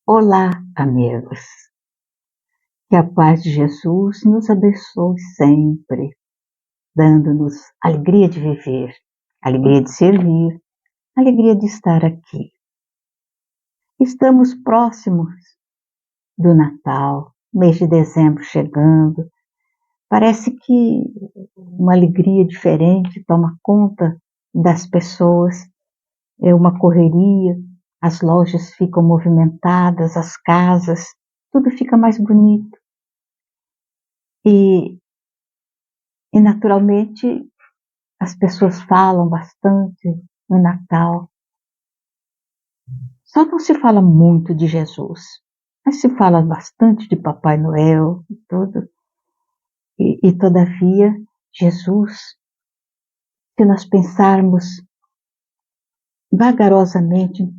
Olá, amigos. Que a paz de Jesus nos abençoe sempre, dando-nos alegria de viver, alegria de servir, alegria de estar aqui. Estamos próximos do Natal, mês de dezembro chegando. Parece que uma alegria diferente toma conta das pessoas. É uma correria, as lojas ficam movimentadas, as casas, tudo fica mais bonito. E naturalmente as pessoas falam bastante no Natal. Só não se fala muito de Jesus, mas se fala bastante de Papai Noel e tudo. E todavia, Jesus, se nós pensarmos vagarosamente em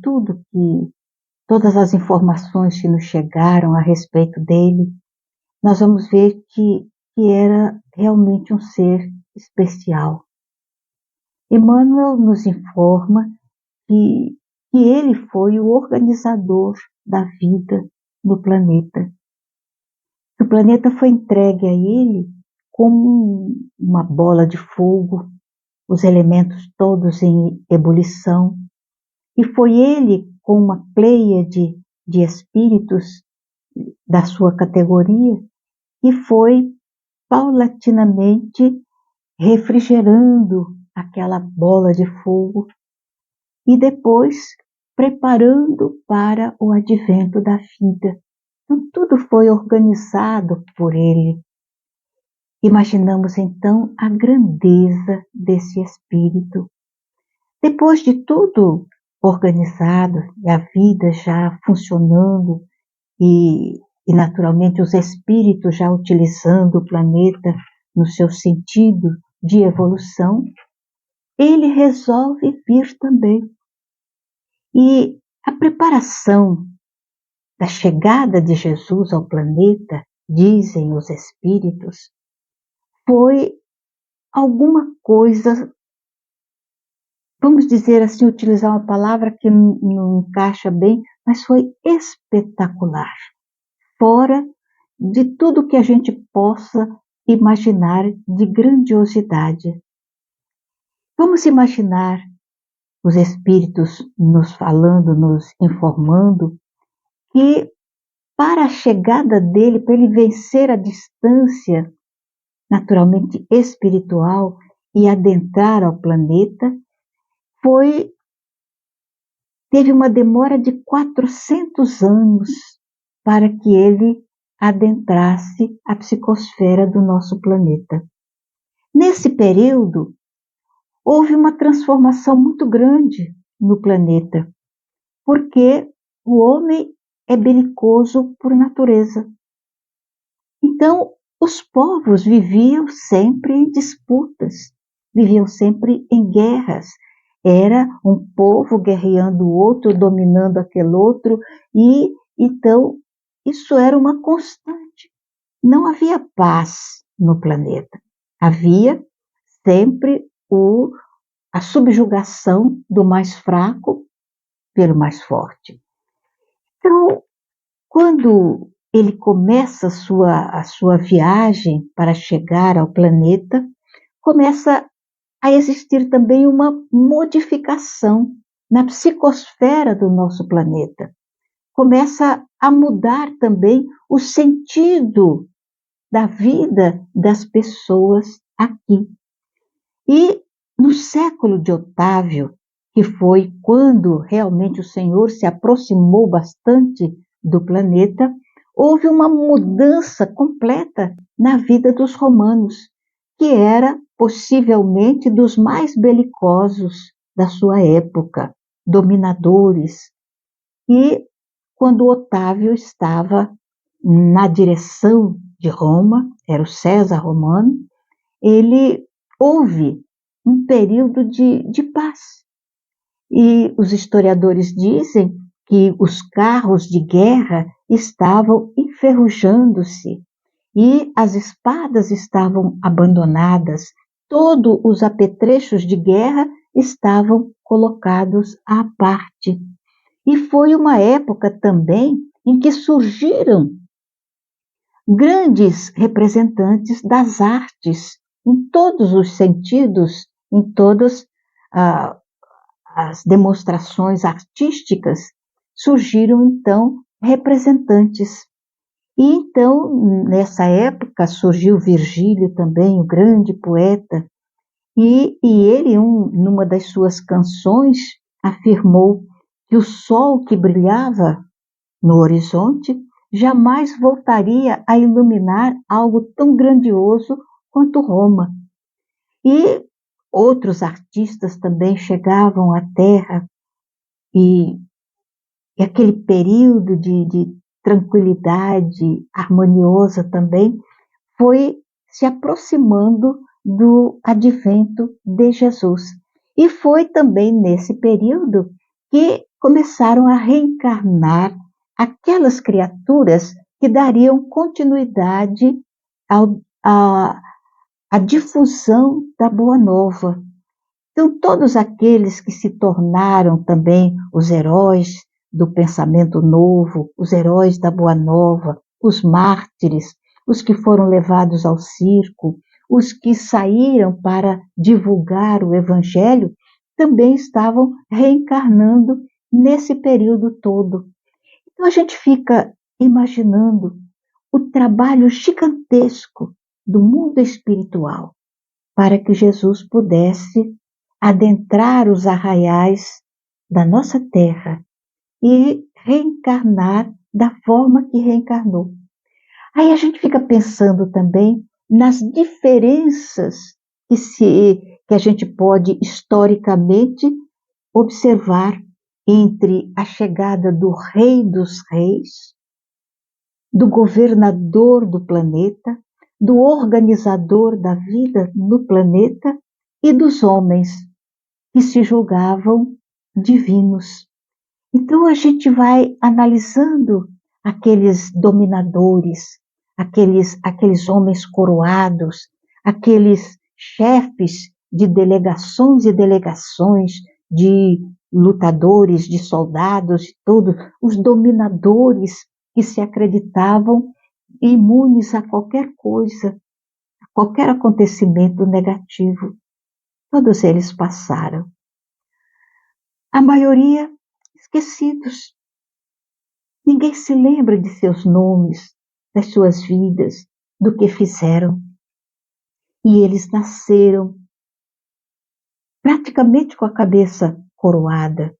todas as informações que nos chegaram a respeito dele, nós vamos ver que era realmente um ser especial. Emmanuel nos informa que ele foi o organizador da vida no planeta. O planeta foi entregue a ele como uma bola de fogo, os elementos todos em ebulição, e foi ele, com uma pleiade de espíritos da sua categoria, que foi paulatinamente refrigerando aquela bola de fogo e depois preparando para o advento da vida. Então, tudo foi organizado por ele. Imaginamos então a grandeza desse espírito. Depois de tudo organizado e a vida já funcionando e naturalmente os espíritos já utilizando o planeta no seu sentido de evolução, ele resolve vir também. E a preparação da chegada de Jesus ao planeta, dizem os espíritos, foi alguma coisa, vamos dizer assim, utilizar uma palavra que não encaixa bem, mas foi espetacular, fora de tudo que a gente possa imaginar de grandiosidade. Vamos imaginar os espíritos nos falando, nos informando, que para a chegada dele, para ele vencer a distância naturalmente espiritual e adentrar ao planeta, teve uma demora de 400 anos para que ele adentrasse a psicosfera do nosso planeta. Nesse período, houve uma transformação muito grande no planeta, porque o homem é belicoso por natureza. Então, os povos viviam sempre em disputas, viviam sempre em guerras. Era um povo guerreando o outro, dominando aquele outro, e então isso era uma constante. Não havia paz no planeta. Havia sempre a subjugação do mais fraco pelo mais forte. Então, quando ele começa a sua viagem para chegar ao planeta, começa a existir também uma modificação na psicosfera do nosso planeta. Começa a mudar também o sentido da vida das pessoas aqui. E no século de Otávio, que foi quando realmente o Senhor se aproximou bastante do planeta, houve uma mudança completa na vida dos romanos, que era possivelmente dos mais belicosos da sua época, dominadores. E quando Otávio estava na direção de Roma, era o César romano, houve um período de paz. E os historiadores dizem que os carros de guerra estavam enferrujando-se e as espadas estavam abandonadas, todos os apetrechos de guerra estavam colocados à parte. E foi uma época também em que surgiram grandes representantes das artes, em todos os sentidos, em todas as demonstrações artísticas, surgiram então representantes. E então, nessa época, surgiu Virgílio também, o grande poeta, e ele, numa das suas canções, afirmou que o sol que brilhava no horizonte jamais voltaria a iluminar algo tão grandioso quanto Roma. E outros artistas também chegavam à Terra, e aquele período de tranquilidade harmoniosa também foi se aproximando do advento de Jesus. E foi também nesse período que começaram a reencarnar aquelas criaturas que dariam continuidade à difusão da Boa Nova. Então, todos aqueles que se tornaram também os heróis do pensamento novo, os heróis da Boa Nova, os mártires, os que foram levados ao circo, os que saíram para divulgar o Evangelho, também estavam reencarnando nesse período todo. Então, a gente fica imaginando o trabalho gigantesco do mundo espiritual para que Jesus pudesse adentrar os arraiais da nossa terra e reencarnar da forma que reencarnou. Aí a gente fica pensando também nas diferenças que a gente pode historicamente observar entre a chegada do Rei dos Reis, do governador do planeta, do organizador da vida no planeta e dos homens que se julgavam divinos. Então a gente vai analisando aqueles dominadores, aqueles homens coroados, aqueles chefes de delegações e delegações, de lutadores, de soldados, de tudo, os dominadores que se acreditavam imunes a qualquer coisa, a qualquer acontecimento negativo. Todos eles passaram. A maioria esquecidos. Ninguém se lembra de seus nomes, das suas vidas, do que fizeram. E eles nasceram praticamente com a cabeça coroada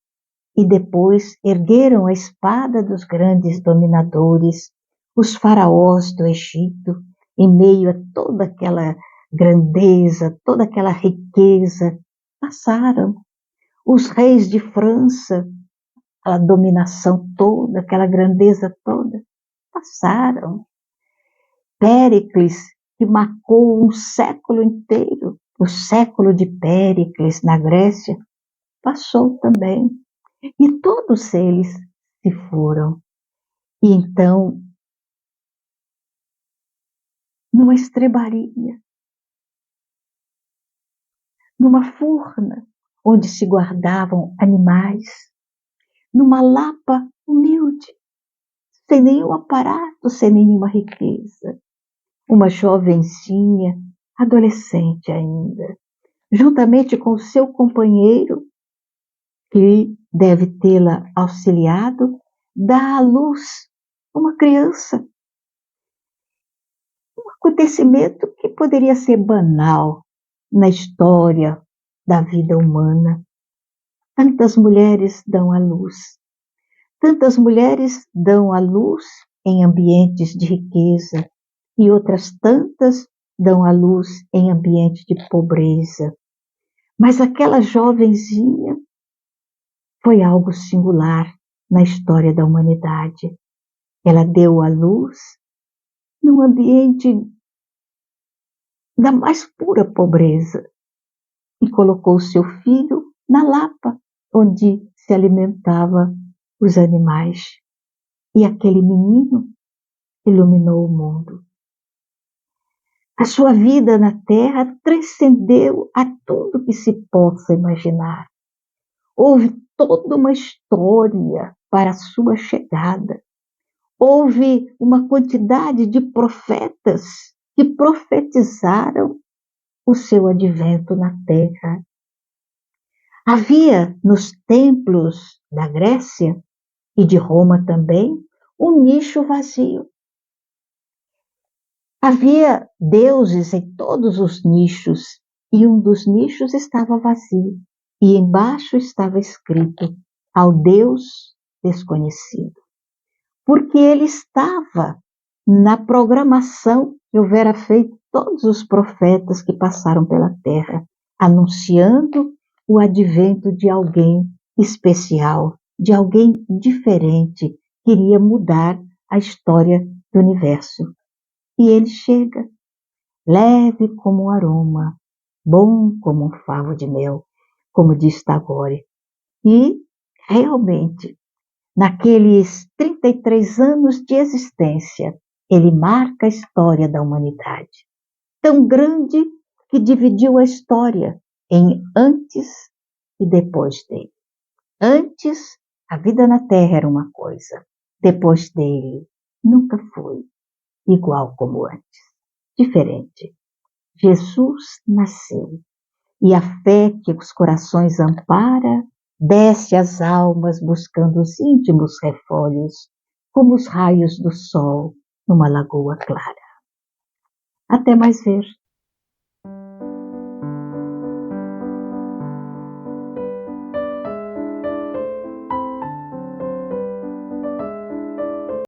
e depois ergueram a espada dos grandes dominadores, os faraós do Egito, em meio a toda aquela grandeza, toda aquela riqueza, passaram. Os reis de França, aquela dominação toda, aquela grandeza toda, passaram. Péricles, que marcou um século inteiro, o século de Péricles na Grécia, passou também. E todos eles se foram. E então, numa estrebaria, numa furna, onde se guardavam animais, numa lapa humilde, sem nenhum aparato, sem nenhuma riqueza. Uma jovenzinha, adolescente ainda, juntamente com o seu companheiro, que deve tê-la auxiliado, dá à luz uma criança. Um acontecimento que poderia ser banal na história da vida humana. Tantas mulheres dão à luz. Tantas mulheres dão à luz em ambientes de riqueza e outras tantas dão à luz em ambiente de pobreza. Mas aquela jovenzinha foi algo singular na história da humanidade. Ela deu à luz num ambiente da mais pura pobreza e colocou seu filho na lapa onde se alimentava os animais. E aquele menino iluminou o mundo. A sua vida na Terra transcendeu a tudo que se possa imaginar. Houve toda uma história para a sua chegada. houve uma quantidade de profetas que profetizaram o seu advento na Terra. Havia nos templos da Grécia e de Roma também um nicho vazio. Havia deuses em todos os nichos e um dos nichos estava vazio e embaixo estava escrito ao Deus desconhecido, porque ele estava na programação que houvera feito todos os profetas que passaram pela terra, anunciando o advento de alguém especial, de alguém diferente, que iria mudar a história do universo. E ele chega, leve como um aroma, bom como um favo de mel, como diz Tagore. E, realmente, naqueles 33 anos de existência, ele marca a história da humanidade. Tão grande que dividiu a história em antes e depois dele. Antes, a vida na Terra era uma coisa. Depois dele, nunca foi igual como antes. Diferente. Jesus nasceu e a fé que os corações ampara desce às almas buscando os íntimos refólios, como os raios do sol numa lagoa clara. Até mais ver.